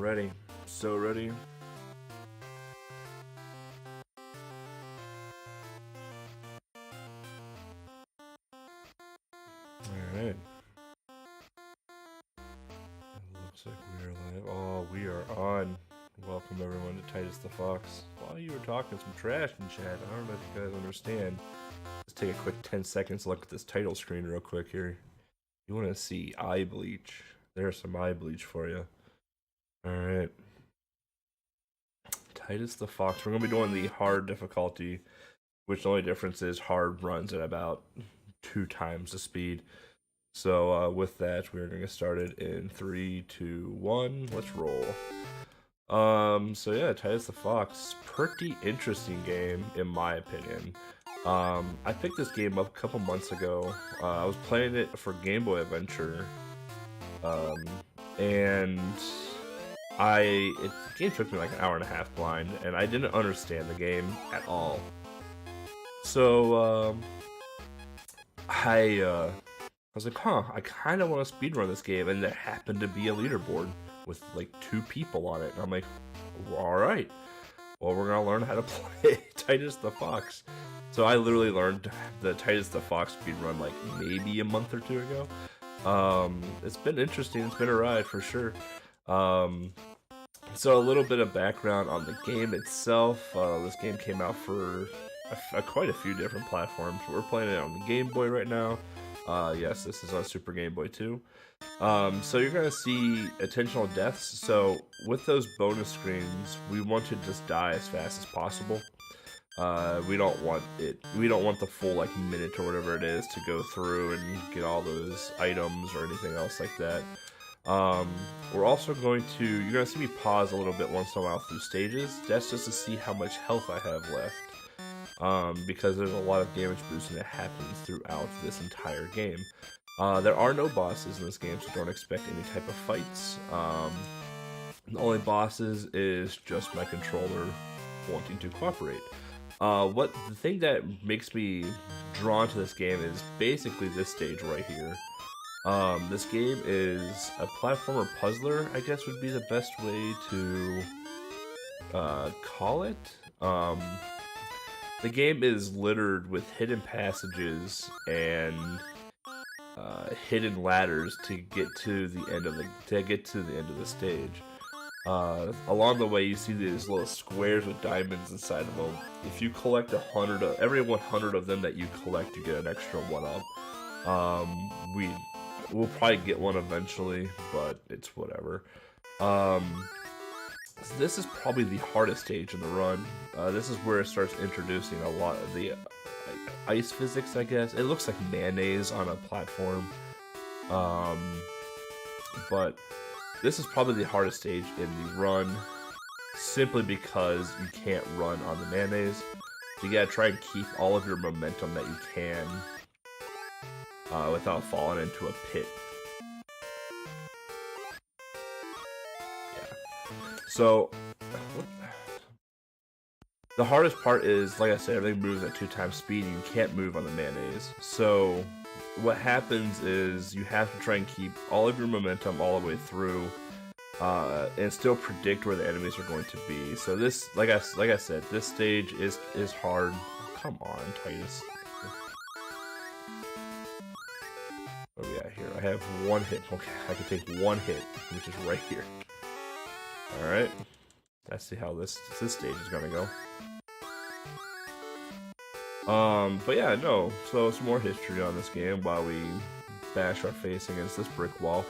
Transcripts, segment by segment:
ready. So ready. Alright. It looks like we are live. Oh, we are on. Welcome everyone to Titus the Fox. While you were talking some trash in chat, I don't know if you guys understand. Let's take a quick 10 seconds to look at this title screen real quick here. You want to see eye bleach. There's some eye bleach for you. Alright. Titus the Fox. We're going to be doing the hard difficulty, which the only difference is hard runs at about 2 times the speed. So with that, we're going to get started in 3, 2, 1. Let's roll. So yeah, Titus the Fox, pretty interesting game in my opinion. I picked this game up a couple months ago. I was playing it for Game Boy Adventure, and the game took me like an hour and a half blind, and I didn't understand the game at all. So I was like, I kind of want to speedrun this game, and there happened to be a leaderboard with like 2 people on it, and I'm like, alright, well, we're gonna learn how to play Titus the Fox. So I literally learned the Titus the Fox speedrun like maybe a month or 2 ago. It's been interesting, it's been a ride for sure. So a little bit of background on the game itself. This game came out for quite a few different platforms. We're playing it on the Game Boy right now. Yes, this is on Super Game Boy too. So you're gonna see intentional deaths. So with those bonus screens, we want to just die as fast as possible. We don't want the full like minute or whatever it is to go through and get all those items or anything else like that. We're also you're gonna see me pause a little bit once in a while through stages. That's just to see how much health I have left. Because there's a lot of damage boosting that happens throughout this entire game. There are no bosses in this game, so don't expect any type of fights. The only bosses is just my controller wanting to cooperate. The thing that makes me drawn to this game is basically this stage right here. This game is a platformer puzzler, I guess would be the best way to call it. The game is littered with hidden passages and hidden ladders to get to the end of the stage. Along the way, you see these little squares with diamonds inside of them. If you collect every 100 of them that you collect, you get an extra 1-up. We'll probably get one eventually, but it's whatever. This is probably the hardest stage in the run. This is where it starts introducing a lot of the ice physics, I guess. It looks like mayonnaise on a platform. But this is probably the hardest stage in the run, simply because you can't run on the mayonnaise. You gotta try and keep all of your momentum that you can without falling into a pit. So, the hardest part is, like I said, everything moves at 2 times speed and you can't move on the mayonnaise. So, what happens is you have to try and keep all of your momentum all the way through and still predict where the enemies are going to be. So this, like I said, this stage is hard. Oh, come on, Titus. What do we got here? I have 1 hit. Okay, I can take 1 hit, which is right here. Alright, let's see how this stage is gonna go. But yeah, no, so some more history on this game while we bash our face against this brick wall.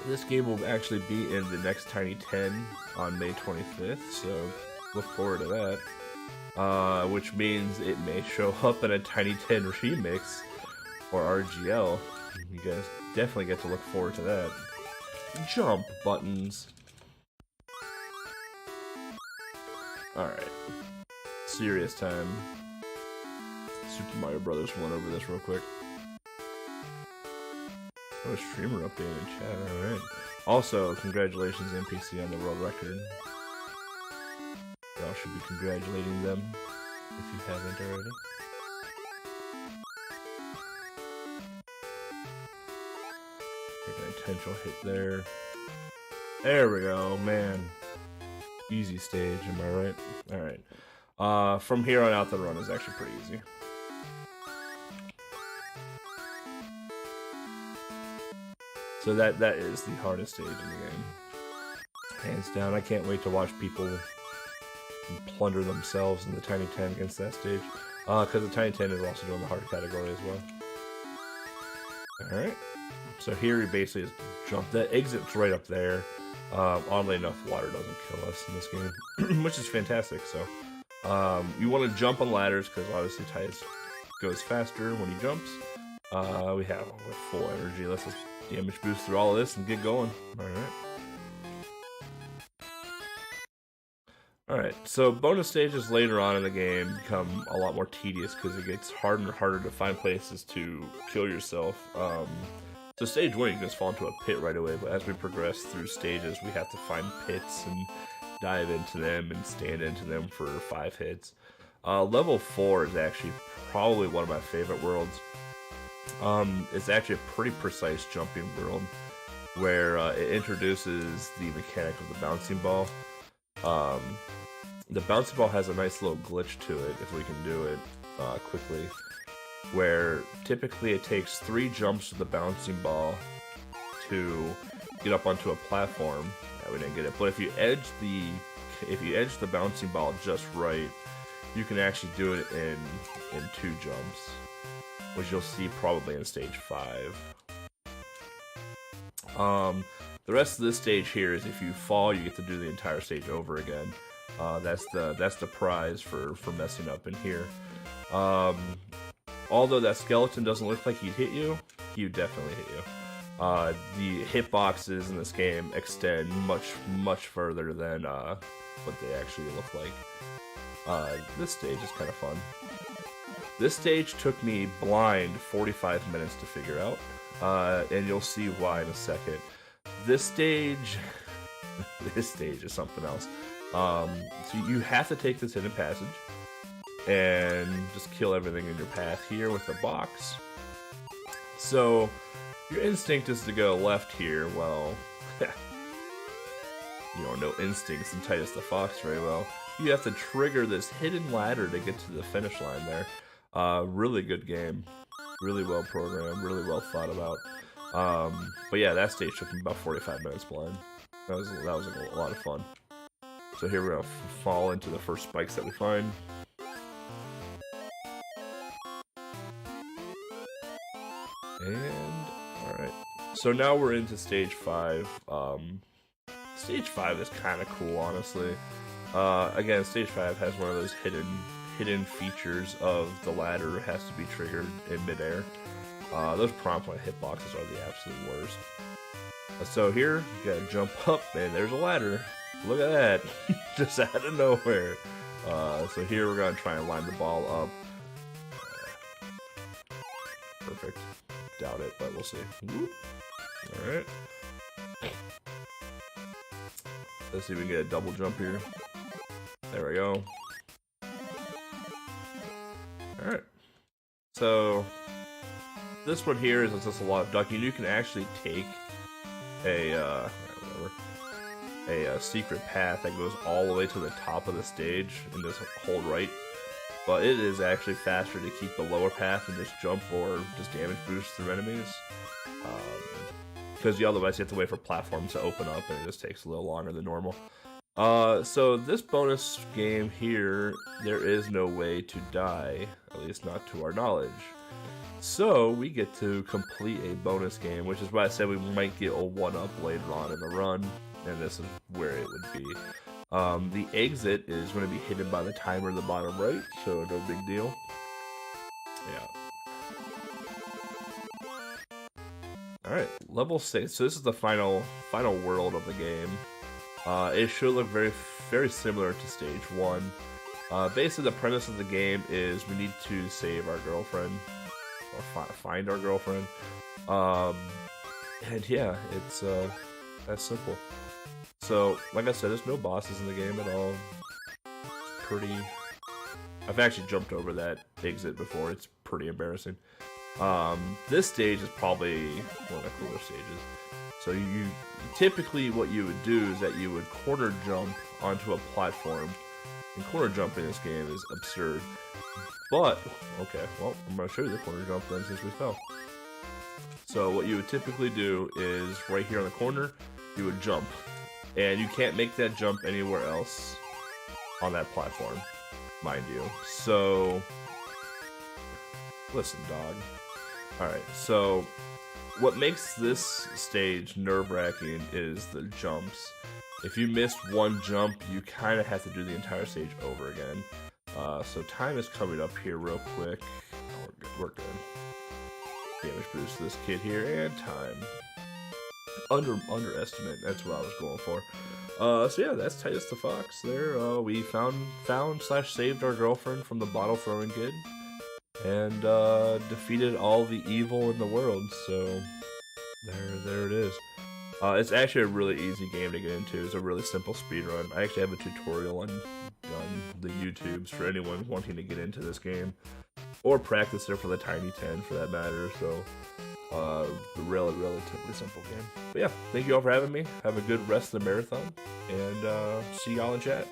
This game will actually be in the next Tiny 10 on May 25th, so look forward to that. Which means it may show up in a Tiny 10 remix or RGL. You guys definitely get to look forward to that. Jump buttons. Alright. Serious time. Super Mario Brothers went over this real quick. Oh, a streamer update in chat, alright. Also, congratulations NPC on the world record. Y'all should be congratulating them if you haven't already. Take an intentional hit there. There we go, man. Easy stage, am I right? Alright. From here on out, the run is actually pretty easy. So that is the hardest stage in the game. Hands down, I can't wait to watch people plunder themselves in the Tiny 10 against that stage. Because the Tiny 10 is also doing the hard category as well. Alright. So here we basically just jump. That exit's right up there. Oddly enough, water doesn't kill us in this game, which is fantastic. So you want to jump on ladders because obviously Titus goes faster when he jumps. We have full energy. Let's just damage boost through all of this and get going. Alright, so bonus stages later on in the game become a lot more tedious because it gets harder and harder to find places to kill yourself. So stage 1 you can just fall into a pit right away, but as we progress through stages we have to find pits and dive into them and stand into them for 5 hits. Level 4 is actually probably one of my favorite worlds. It's actually a pretty precise jumping world where it introduces the mechanic of the bouncing ball. The bouncing ball has a nice little glitch to it if we can do it quickly, where typically it takes 3 jumps with the bouncing ball to get up onto a platform. Yeah, we didn't get it, but if you edge the bouncing ball just right, you can actually do it in 2 jumps, which you'll see probably in stage 5. The rest of this stage here is if you fall, you get to do the entire stage over again. That's the prize for messing up in here. Although that skeleton doesn't look like he'd hit you, he would definitely hit you. The hitboxes in this game extend much further than what they actually look like. This stage is kind of fun. This stage took me blind 45 minutes to figure out, and you'll see why in a second. This stage is something else. So you have to take this hidden passage and just kill everything in your path here with the box. So your instinct is to go left here. Well, you don't know instincts in Titus the Fox very well. You have to trigger this hidden ladder to get to the finish line there. Really good game, really well programmed, really well thought about. But yeah, that stage took me about 45 minutes blind. That was a lot of fun. So here we're gonna fall into the first spikes that we find. And alright. So now we're into stage 5. Stage 5 is kinda cool, honestly. Again, stage 5 has one of those hidden features of the ladder has to be triggered in midair. Those prompt point hitboxes are the absolute worst. So here, you gotta jump up, and there's a ladder. Look at that, just out of nowhere. So here we're gonna try and line the ball up. Perfect. Doubt it, but we'll see. Alright. Let's see if we can get a double jump here. There we go. Alright. So this one here is just a lot of ducking. You can actually take a secret path that goes all the way to the top of the stage and just hold right. But it is actually faster to keep the lower path and just jump or just damage boost through enemies. Because otherwise you have to wait for platforms to open up and it just takes a little longer than normal. So this bonus game here, there is no way to die, at least not to our knowledge. So we get to complete a bonus game, which is why I said we might get a 1-up later on in the run, and this is where it would be. The exit is going to be hidden by the timer in the bottom right, so no big deal. Yeah. Alright, level 6. So this is the final world of the game. It should look very similar to stage 1. Basically, the premise of the game is we need to save our girlfriend, or find our girlfriend. And yeah, it's that simple. So, like I said, there's no bosses in the game at all. I've actually jumped over that exit before. It's pretty embarrassing. This stage is probably one of the cooler stages. So you typically what you would do is that you would corner jump onto a platform. And corner jump in this game is absurd. But, okay, well, I'm going to show you the corner jump then since we fell. So what you would typically do is right here on the corner, you would jump. And you can't make that jump anywhere else on that platform, mind you. So, listen, dog. Alright, so what makes this stage nerve-wracking is the jumps. If you miss one jump, you kind of have to do the entire stage over again. So time is coming up here real quick. Oh, we're good. Damage boost to this kid here, and time. Underestimate, that's what I was going for. So yeah, that's Titus the Fox there. We found/saved our girlfriend from the bottle throwing kid. And defeated all the evil in the world, so there it is. It's actually a really easy game to get into. It's a really simple speedrun. I actually have a tutorial on the YouTubes for anyone wanting to get into this game. Or practice it for the Tiny 10 for that matter, so relatively simple game. But yeah, thank you all for having me. Have a good rest of the marathon, and see y'all in chat.